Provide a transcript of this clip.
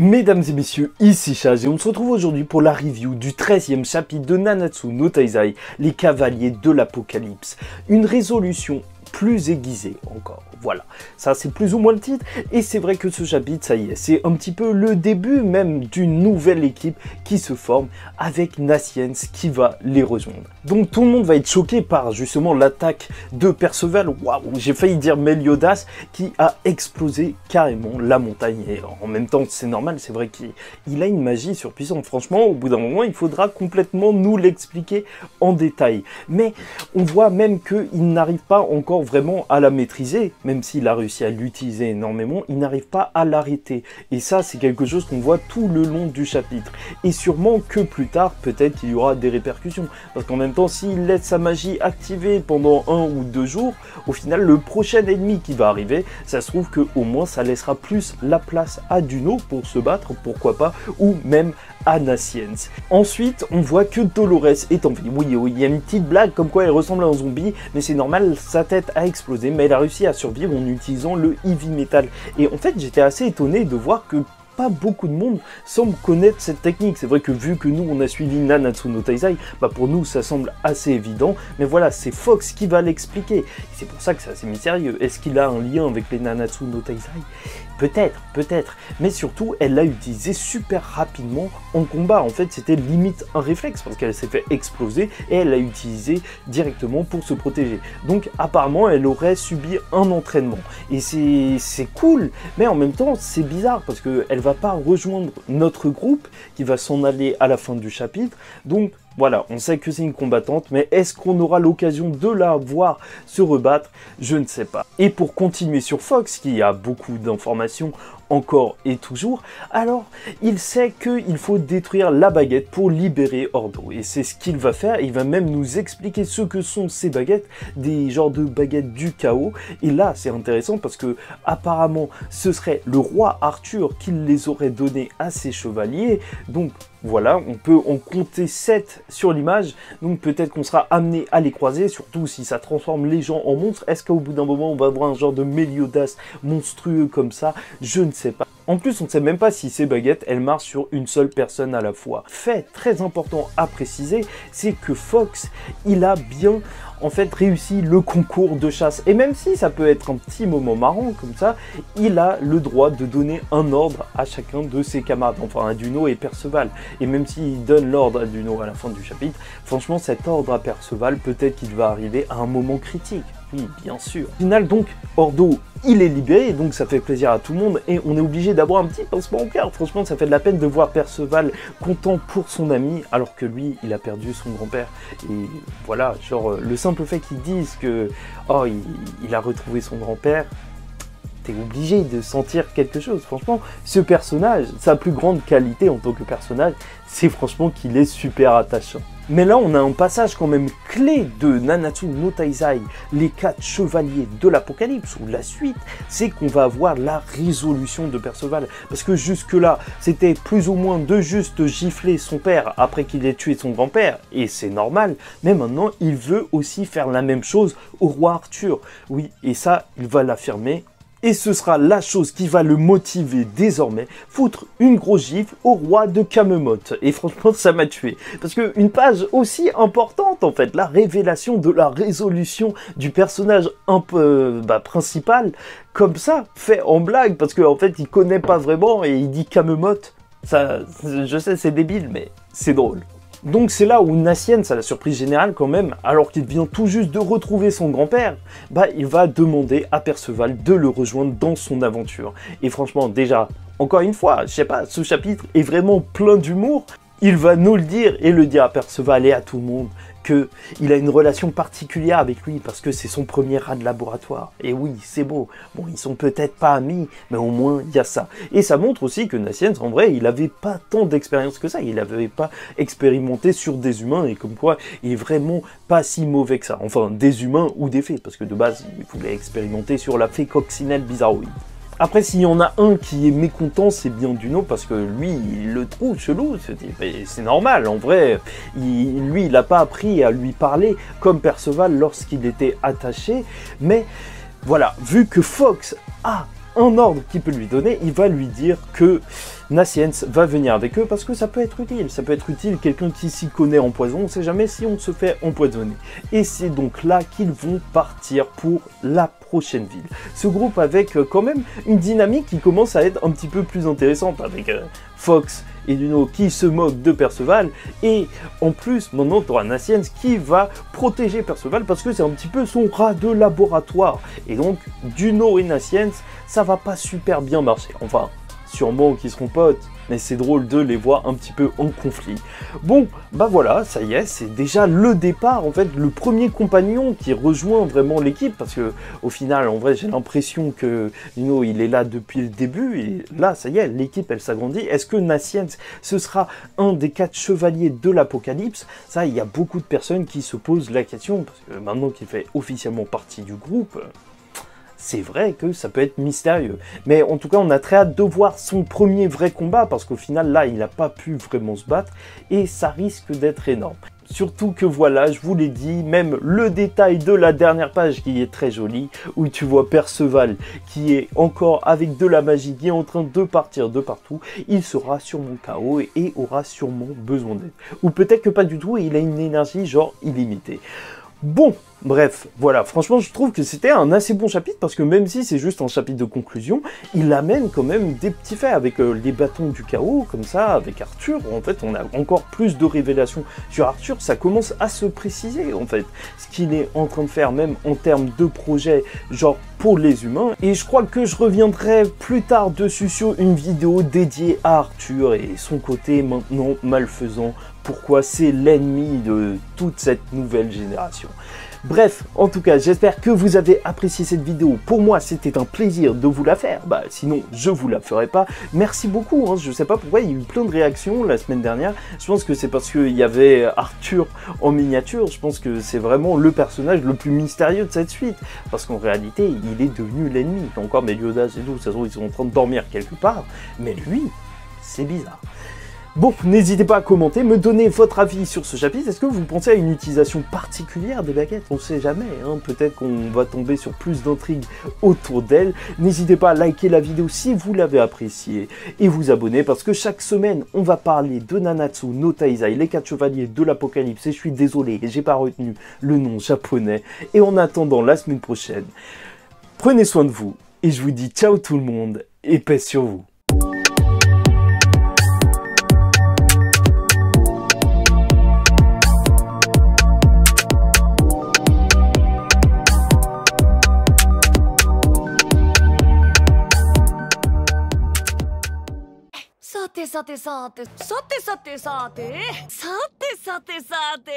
Mesdames et messieurs, ici Chaz et on se retrouve aujourd'hui pour la review du 13e chapitre de Nanatsu no Taizai, les cavaliers de l'apocalypse. Une résolution plus aiguisée encore. Voilà, ça c'est plus ou moins le titre, et c'est vrai que ce chapitre, ça y est, c'est un petit peu le début même d'une nouvelle équipe qui se forme avec Nassiens qui va les rejoindre. Donc tout le monde va être choqué par justement l'attaque de Perceval, waouh, j'ai failli dire Meliodas, qui a explosé carrément la montagne, et en même temps c'est normal, c'est vrai qu'il a une magie surpuissante, franchement au bout d'un moment il faudra complètement nous l'expliquer en détail, mais on voit même qu'il n'arrive pas encore vraiment à la maîtriser, même s'il a réussi à l'utiliser énormément, il n'arrive pas à l'arrêter. Et ça, c'est quelque chose qu'on voit tout le long du chapitre. Et sûrement que plus tard, peut-être qu'il y aura des répercussions. Parce qu'en même temps, s'il laisse sa magie activée pendant 1 ou 2 jours, au final, le prochain ennemi qui va arriver, ça se trouve qu'au moins, ça laissera plus la place à Duno pour se battre, pourquoi pas, ou même à Nassiens. Ensuite, on voit que Dolores est en vie. Oui, il y a une petite blague comme quoi elle ressemble à un zombie, mais c'est normal, sa tête a explosé, mais elle a réussi à survivre en utilisant le Heavy Metal. Et en fait, j'étais assez étonné de voir que pas beaucoup de monde semble connaître cette technique. C'est vrai que vu que nous on a suivi Nanatsu no Taizai, pour nous ça semble assez évident, mais voilà, c'est Fox qui va l'expliquer. C'est pour ça que c'est assez mystérieux. Est-ce qu'il a un lien avec les Nanatsu no Taizai? Peut-être, mais surtout elle l'a utilisé super rapidement en combat. En fait, c'était limite un réflexe parce qu'elle s'est fait exploser et elle l'a utilisé directement pour se protéger. Donc apparemment, elle aurait subi un entraînement et c'est cool, mais en même temps, c'est bizarre parce que elle va pas rejoindre notre groupe qui va s'en aller à la fin du chapitre. Donc voilà, on sait que c'est une combattante, mais est-ce qu'on aura l'occasion de la voir se rebattre? Je ne sais pas. Et pour continuer sur Fox, qui a beaucoup d'informations encore et toujours, alors il sait qu'il faut détruire la baguette pour libérer Ordo. Et c'est ce qu'il va faire, il va même nous expliquer ce que sont ces baguettes, des genres de baguettes du chaos. Et là, c'est intéressant parce que apparemment, ce serait le roi Arthur qui les aurait données à ses chevaliers. Donc voilà, on peut en compter 7 sur l'image, donc peut-être qu'on sera amené à les croiser, surtout si ça transforme les gens en monstres. Est-ce qu'au bout d'un moment, on va avoir un genre de Meliodas monstrueux comme ça? Je ne sais pas. En plus, on ne sait même pas si ces baguettes, elles marchent sur une seule personne à la fois. Fait très important à préciser, c'est que Fox, il a bien en fait réussi le concours de chasse. Et même si ça peut être un petit moment marrant comme ça, il a le droit de donner un ordre à chacun de ses camarades, enfin à Duno et Perceval. Et même s'il donne l'ordre à Duno à la fin du chapitre, franchement cet ordre à Perceval, peut-être qu'il va arriver à un moment critique. Oui, bien sûr. Au final, donc, Ordo, il est libéré, donc ça fait plaisir à tout le monde, et on est obligé d'avoir un petit pincement au cœur. Franchement, ça fait de la peine de voir Perceval content pour son ami, alors que lui, il a perdu son grand-père. Et voilà, genre, le simple fait qu'ils disent que, oh, il a retrouvé son grand-père, t'es obligé de sentir quelque chose. Franchement, ce personnage, sa plus grande qualité en tant que personnage, c'est franchement qu'il est super attachant. Mais là, on a un passage quand même clé de Nanatsu no Taizai, les 4 chevaliers de l'apocalypse, ou la suite, c'est qu'on va avoir la résolution de Perceval. Parce que jusque-là, c'était plus ou moins de juste gifler son père après qu'il ait tué son grand-père, et c'est normal, mais maintenant, il veut aussi faire la même chose au roi Arthur. Oui, et ça, il va l'affirmer. Et ce sera la chose qui va le motiver désormais, foutre une grosse gifle au roi de Camelot. Et franchement, ça m'a tué. Parce qu'une page aussi importante, en fait, la révélation de la résolution du personnage un peu principal, comme ça, fait en blague, parce qu'en fait, il connaît pas vraiment et il dit Camelot. Ça, je sais, c'est débile, mais c'est drôle. Donc c'est là où Nassiens a la surprise générale quand même, alors qu'il vient tout juste de retrouver son grand-père, il va demander à Perceval de le rejoindre dans son aventure. Et franchement, déjà, encore une fois, je sais pas, ce chapitre est vraiment plein d'humour. Il va nous le dire et le dire à Perceval et à tout le monde qu'il a une relation particulière avec lui parce que c'est son premier rat de laboratoire. Et oui, c'est beau. Bon, ils sont peut-être pas amis, mais au moins, il y a ça. Et ça montre aussi que Nassiens, en vrai, il avait pas tant d'expérience que ça. Il avait pas expérimenté sur des humains et comme quoi, il est vraiment pas si mauvais que ça. Enfin, des humains ou des fées, parce que de base, il voulait expérimenter sur la fée coccinelle bizarroïde. Après, s'il y en a un qui est mécontent, c'est bien Duno, parce que lui, il le trouve chelou. C'est normal, en vrai. Lui, il n'a pas appris à lui parler comme Perceval lorsqu'il était attaché. Mais voilà, vu que Fox a un ordre qu'il peut lui donner, il va lui dire que Naciens va venir avec eux parce que ça peut être utile. Ça peut être utile, quelqu'un qui s'y connaît en poison, on ne sait jamais si on se fait empoisonner. Et c'est donc là qu'ils vont partir pour la prochaine ville. Ce groupe avec quand même une dynamique qui commence à être un petit peu plus intéressante, avec Fox et Luno qui se moquent de Perceval, et en plus maintenant tu auras Naciens qui va protéger Perceval parce que c'est un petit peu son rat de laboratoire, et donc Duno et Naciens ça va pas super bien marcher, enfin sûrement qu'ils seront potes, mais c'est drôle de les voir un petit peu en conflit. Bon, bah voilà, ça y est, c'est déjà le départ, en fait, le premier compagnon qui rejoint vraiment l'équipe, parce que au final, en vrai, j'ai l'impression que Luno, il est là depuis le début, et là, ça y est, l'équipe, elle s'agrandit. Est-ce que Naciens, ce sera un des 4 chevaliers de l'Apocalypse? Ça, il y a beaucoup de personnes qui se posent la question, parce que maintenant qu'il fait officiellement partie du groupe, c'est vrai que ça peut être mystérieux. Mais en tout cas, on a très hâte de voir son premier vrai combat, parce qu'au final, là, il n'a pas pu vraiment se battre, et ça risque d'être énorme. Surtout que voilà, je vous l'ai dit, même le détail de la dernière page qui est très joli, où tu vois Perceval qui est encore avec de la magie, qui est en train de partir de partout, il sera sûrement KO et aura sûrement besoin d'aide. Ou peut-être que pas du tout, et il a une énergie genre illimitée. Bon, bref, voilà, franchement je trouve que c'était un assez bon chapitre parce que même si c'est juste un chapitre de conclusion, il amène quand même des petits faits avec les bâtons du chaos, comme ça, avec Arthur. En fait, on a encore plus de révélations sur Arthur, ça commence à se préciser en fait, ce qu'il est en train de faire même en termes de projet, genre pour les humains. Et je crois que je reviendrai plus tard dessus sur une vidéo dédiée à Arthur et son côté maintenant malfaisant, pourquoi c'est l'ennemi de toute cette nouvelle génération. Bref, en tout cas, j'espère que vous avez apprécié cette vidéo. Pour moi, c'était un plaisir de vous la faire. Bah, sinon, je vous la ferai pas. Merci beaucoup. Hein. Je sais pas pourquoi, il y a eu plein de réactions la semaine dernière. Je pense que c'est parce qu'il y avait Arthur en miniature. Je pense que c'est vraiment le personnage le plus mystérieux de cette suite. Parce qu'en réalité, il est devenu l'ennemi. Encore Meliodas et tout, ça se trouve, ils sont en train de dormir quelque part. Mais lui, c'est bizarre. Bon, n'hésitez pas à commenter, me donner votre avis sur ce chapitre. Est-ce que vous pensez à une utilisation particulière des baguettes? On ne sait jamais, hein. Peut-être qu'on va tomber sur plus d'intrigues autour d'elles. N'hésitez pas à liker la vidéo si vous l'avez appréciée et vous abonner parce que chaque semaine, on va parler de Nanatsu no Taizai, les 4 chevaliers de l'Apocalypse. Et je suis désolé, j'ai pas retenu le nom japonais. Et en attendant la semaine prochaine, prenez soin de vous et je vous dis ciao tout le monde et paix sur vous.さてさてさてさてさてさてさてさてさてさて